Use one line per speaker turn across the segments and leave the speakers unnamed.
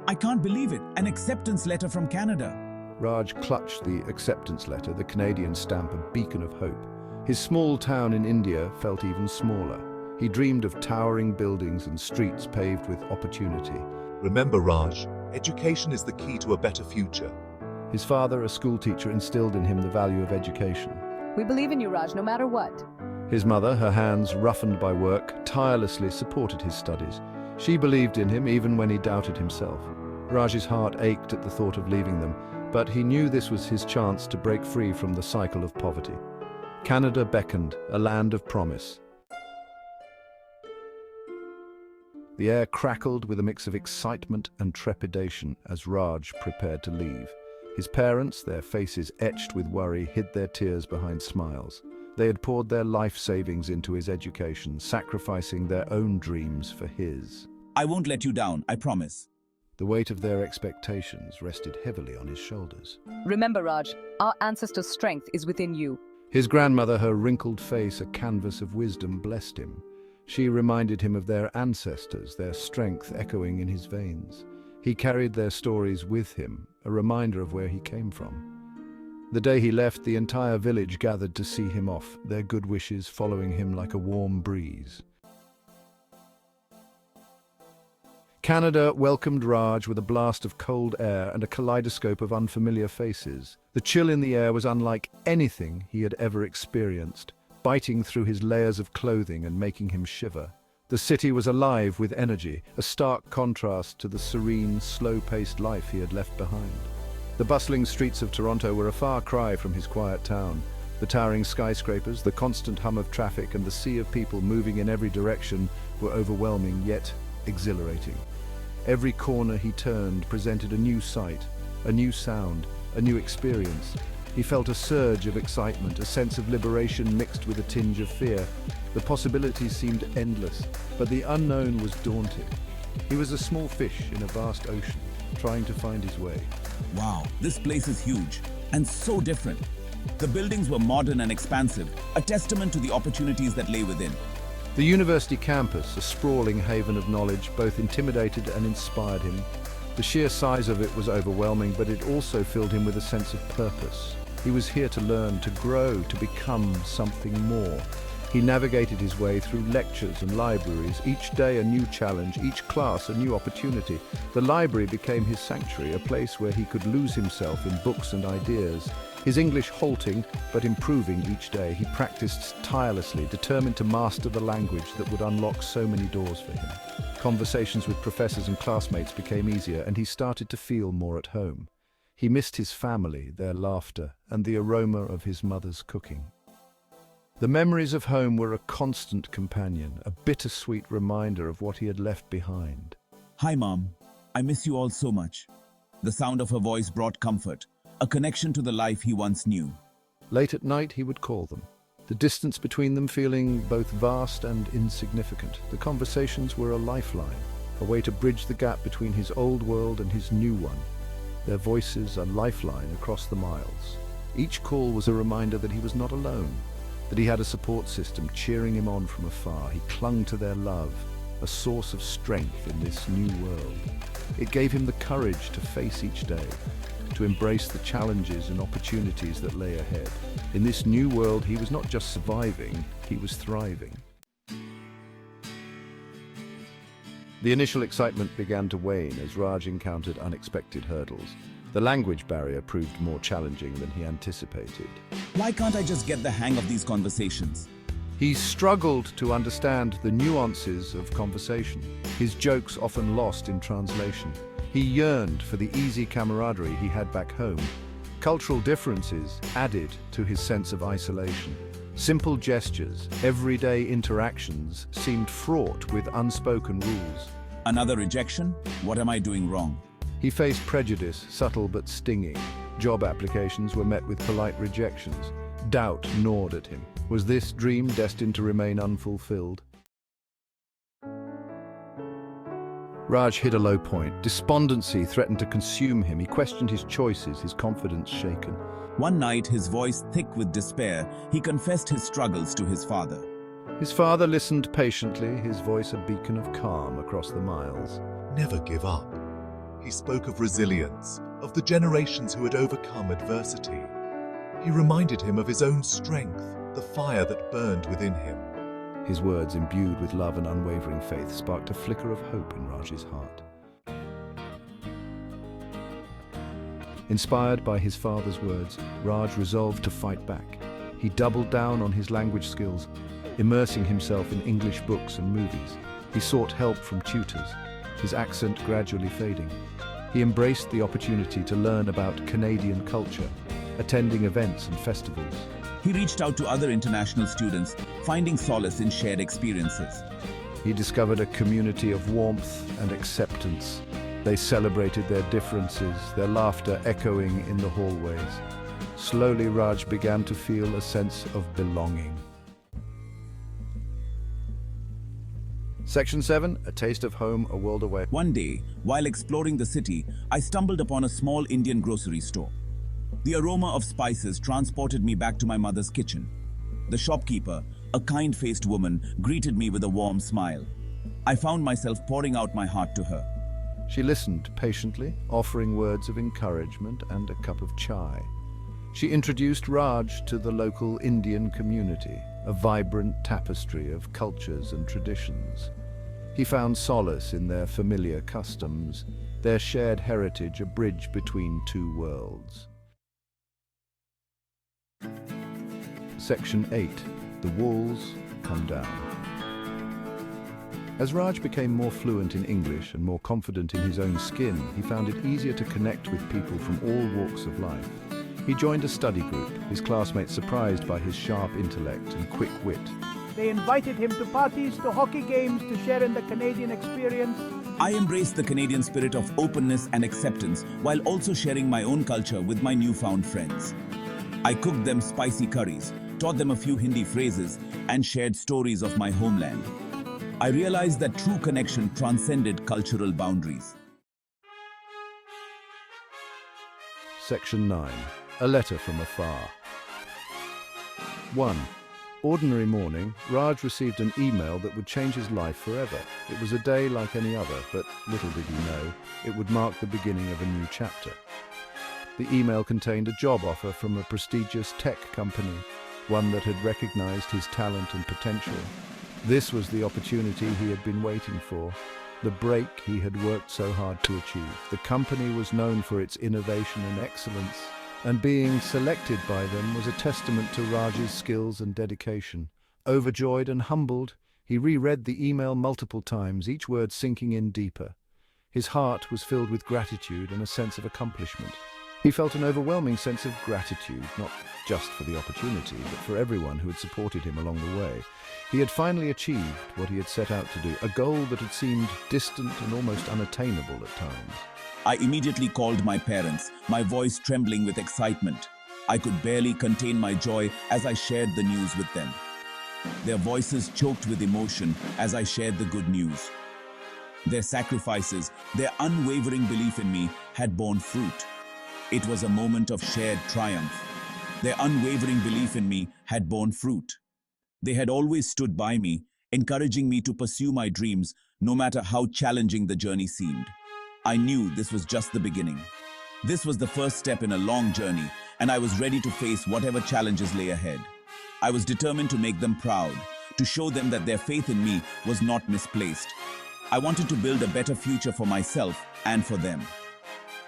I can't believe it. An acceptance letter from Canada.
Raj clutched the acceptance letter, the Canadian stamp a beacon of hope. His small town in India felt even smaller. He dreamed of towering buildings and streets paved with opportunity.
Remember, Raj, education is the key to a better future.
His father, a schoolteacher, instilled in him the value of education.
We believe in you, Raj, no matter what.
His mother, her hands roughened by work, tirelessly supported his studies. She believed in him even when he doubted himself. Raj's heart ached at the thought of leaving them, but he knew this was his chance to break free from the cycle of poverty. Canada beckoned, a land of promise. The air crackled with a mix of excitement and trepidation as Raj prepared to leave. His parents, their faces etched with worry, hid their tears behind smiles. They had poured their life savings into his education, sacrificing their own dreams for his.
I won't let you down, I promise.
The weight of their expectations rested heavily on his shoulders.
Remember, Raj, our ancestors' strength is within you.
His grandmother, her wrinkled face a canvas of wisdom, blessed him. She reminded him of their ancestors, their strength echoing in his veins. He carried their stories with him, a reminder of where he came from. The day he left, the entire village gathered to see him off, their good wishes following him like a warm breeze. Canada welcomed Raj with a blast of cold air and a kaleidoscope of unfamiliar faces. The chill in the air was unlike anything he had ever experienced, biting through his layers of clothing and making him shiver. The city was alive with energy, a stark contrast to the serene, slow-paced life he had left behind. The bustling streets of Toronto were a far cry from his quiet town. The towering skyscrapers, the constant hum of traffic, and the sea of people moving in every direction were overwhelming yet exhilarating. Every corner he turned presented a new sight, a new sound, a new experience. He felt a surge of excitement, a sense of liberation mixed with a tinge of fear. The possibilities seemed endless, but the unknown was daunting. He was a small fish in a vast ocean, trying to find his way.
Wow, this place is huge and so different. The buildings were modern and expansive, a testament to the opportunities that lay within.
The university campus, a sprawling haven of knowledge, both intimidated and inspired him. The sheer size of it was overwhelming, but it also filled him with a sense of purpose. He was here to learn, to grow, to become something more. He navigated his way through lectures and libraries, each day a new challenge, each class a new opportunity. The library became his sanctuary, a place where he could lose himself in books and ideas. His English halting, but improving each day, he practiced tirelessly, determined to master the language that would unlock so many doors for him. Conversations with professors and classmates became easier, and he started to feel more at home. He missed his family, their laughter, and the aroma of his mother's cooking. The memories of home were a constant companion, a bittersweet reminder of what he had left behind.
Hi, Mom. I miss you all so much. The sound of her voice brought comfort, a connection to the life he once knew.
Late at night, he would call them, the distance between them feeling both vast and insignificant. The conversations were a lifeline, a way to bridge the gap between his old world and his new one. Their voices a lifeline across the miles. Each call was a reminder that he was not alone, that he had a support system cheering him on from afar. He clung to their love, a source of strength in this new world. It gave him the courage to face each day, to embrace the challenges and opportunities that lay ahead. In this new world, he was not just surviving, he was thriving. The initial excitement began to wane as Raj encountered unexpected hurdles. The language barrier proved more challenging than he anticipated.
Why can't I just get the hang of these conversations?
He struggled to understand the nuances of conversation, his jokes often lost in translation. He yearned for the easy camaraderie he had back home. Cultural differences added to his sense of isolation. Simple gestures, everyday interactions seemed fraught with unspoken rules.
Another rejection? What am I doing wrong?
He faced prejudice, subtle but stinging. Job applications were met with polite rejections. Doubt gnawed at him. Was this dream destined to remain unfulfilled? Raj hit a low point. Despondency threatened to consume him. He questioned his choices, his confidence shaken.
One night, his voice thick with despair, he confessed his struggles to his father.
His father listened patiently, his voice a beacon of calm across the miles.
Never give up. He spoke of resilience, of the generations who had overcome adversity. He reminded him of his own strength, the fire that burned within him.
His words, imbued with love and unwavering faith, sparked a flicker of hope in Raj's heart. Inspired by his father's words, Raj resolved to fight back. He doubled down on his language skills, immersing himself in English books and movies. He sought help from tutors, his accent gradually fading. He embraced the opportunity to learn about Canadian culture, attending events and festivals.
He reached out to other international students, finding solace in shared experiences.
He discovered a community of warmth and acceptance. They celebrated their differences, their laughter echoing in the hallways. Slowly, Raj began to feel a sense of belonging. Section 7, A Taste of Home, A World Away.
One day, while exploring the city, I stumbled upon a small Indian grocery store. The aroma of spices transported me back to my mother's kitchen. The shopkeeper, a kind-faced woman, greeted me with a warm smile. I found myself pouring out my heart to her.
She listened patiently, offering words of encouragement and a cup of chai. She introduced Raj to the local Indian community, a vibrant tapestry of cultures and traditions. He found solace in their familiar customs, their shared heritage, a bridge between two worlds. Section 8. The Walls Come Down. As Raj became more fluent in English and more confident in his own skin, he found it easier to connect with people from all walks of life. He joined a study group, his classmates surprised by his sharp intellect and quick wit.
They invited him to parties, to hockey games, to share in the Canadian experience.
I embraced the Canadian spirit of openness and acceptance while also sharing my own culture with my newfound friends. I cooked them spicy curries, taught them a few Hindi phrases, and shared stories of my homeland. I realized that true connection transcended cultural boundaries.
Section 9. A Letter from Afar. 1. Ordinary morning, Raj received an email that would change his life forever. It was a day like any other, but little did he know, it would mark the beginning of a new chapter. The email contained a job offer from a prestigious tech company, one that had recognized his talent and potential. This was the opportunity he had been waiting for, the break he had worked so hard to achieve. The company was known for its innovation and excellence, and being selected by them was a testament to Raj's skills and dedication. Overjoyed and humbled, he reread the email multiple times, each word sinking in deeper. His heart was filled with gratitude and a sense of accomplishment. He felt an overwhelming sense of gratitude, not just for the opportunity, but for everyone who had supported him along the way. He had finally achieved what he had set out to do, a goal that had seemed distant and almost unattainable at times.
I immediately called my parents, my voice trembling with excitement. I could barely contain my joy as I shared the news with them. Their voices choked with emotion as I shared the good news. Their sacrifices, their unwavering belief in me had borne fruit. It was a moment of shared triumph. Their unwavering belief in me had borne fruit. They had always stood by me, encouraging me to pursue my dreams, no matter how challenging the journey seemed. I knew this was just the beginning. This was the first step in a long journey, and I was ready to face whatever challenges lay ahead. I was determined to make them proud, to show them that their faith in me was not misplaced. I wanted to build a better future for myself and for them.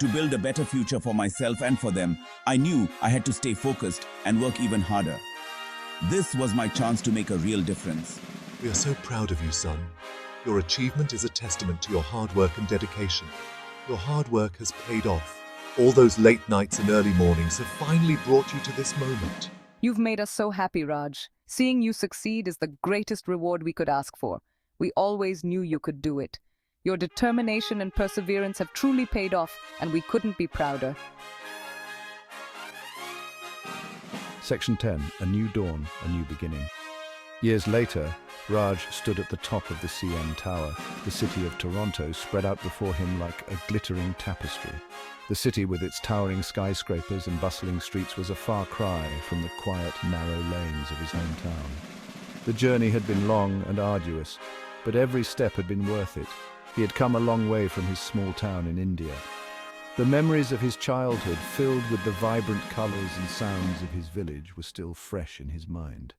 To build a better future for myself and for them, I knew I had to stay focused and work even harder. This was my chance to make a real difference.
We are so proud of you, son. Your achievement is a testament to your hard work and dedication. Your hard work has paid off. All those late nights and early mornings have finally brought you to this moment.
You've made us so happy, Raj. Seeing you succeed is the greatest reward we could ask for. We always knew you could do it. Your determination and perseverance have truly paid off, and we couldn't be prouder.
Section 10. A New Dawn, A New Beginning. Years later, Raj stood at the top of the CN Tower. The city of Toronto spread out before him like a glittering tapestry. The city with its towering skyscrapers and bustling streets was a far cry from the quiet, narrow lanes of his hometown. The journey had been long and arduous, but every step had been worth it. He had come a long way from his small town in India. The memories of his childhood, filled with the vibrant colors and sounds of his village, were still fresh in his mind.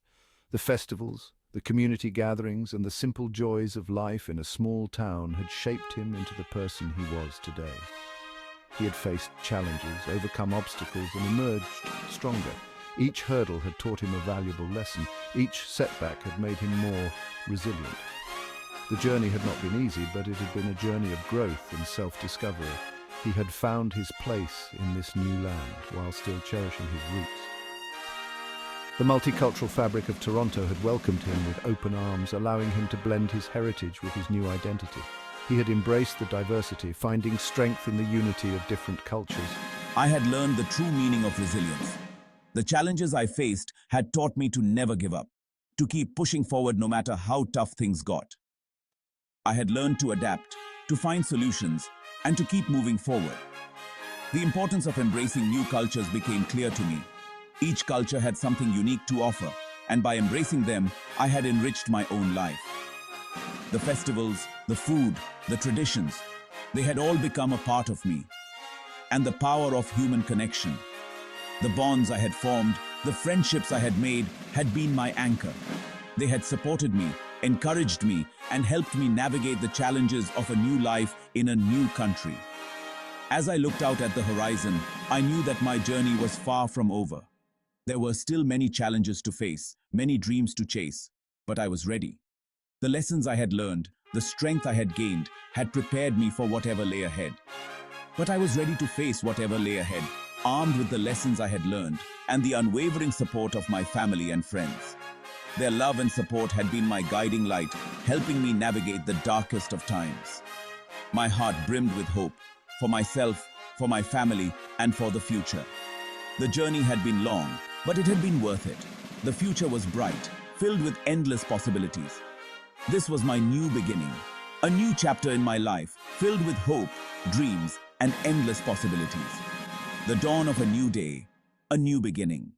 The festivals, the community gatherings, and the simple joys of life in a small town had shaped him into the person he was today. He had faced challenges, overcome obstacles, and emerged stronger. Each hurdle had taught him a valuable lesson. Each setback had made him more resilient. The journey had not been easy, but it had been a journey of growth and self-discovery. He had found his place in this new land while still cherishing his roots. The multicultural fabric of Toronto had welcomed him with open arms, allowing him to blend his heritage with his new identity. He had embraced the diversity, finding strength in the unity of different cultures.
I had learned the true meaning of resilience. The challenges I faced had taught me to never give up, to keep pushing forward no matter how tough things got. I had learned to adapt, to find solutions, and to keep moving forward. The importance of embracing new cultures became clear to me. Each culture had something unique to offer, and by embracing them, I had enriched my own life. The festivals, the food, the traditions, they had all become a part of me. And the power of human connection. The bonds I had formed, the friendships I had made, had been my anchor. They had supported me, encouraged me, and helped me navigate the challenges of a new life in a new country. As I looked out at the horizon, I knew that my journey was far from over. There were still many challenges to face, many dreams to chase, but I was ready. The lessons I had learned, the strength I had gained, had prepared me for whatever lay ahead. But I was ready to face whatever lay ahead, armed with the lessons I had learned and the unwavering support of my family and friends. Their love and support had been my guiding light, helping me navigate the darkest of times. My heart brimmed with hope, for myself, for my family, and for the future. The journey had been long, but it had been worth it. The future was bright, filled with endless possibilities. This was my new beginning, a new chapter in my life, filled with hope, dreams, and endless possibilities. The dawn of a new day, a new beginning.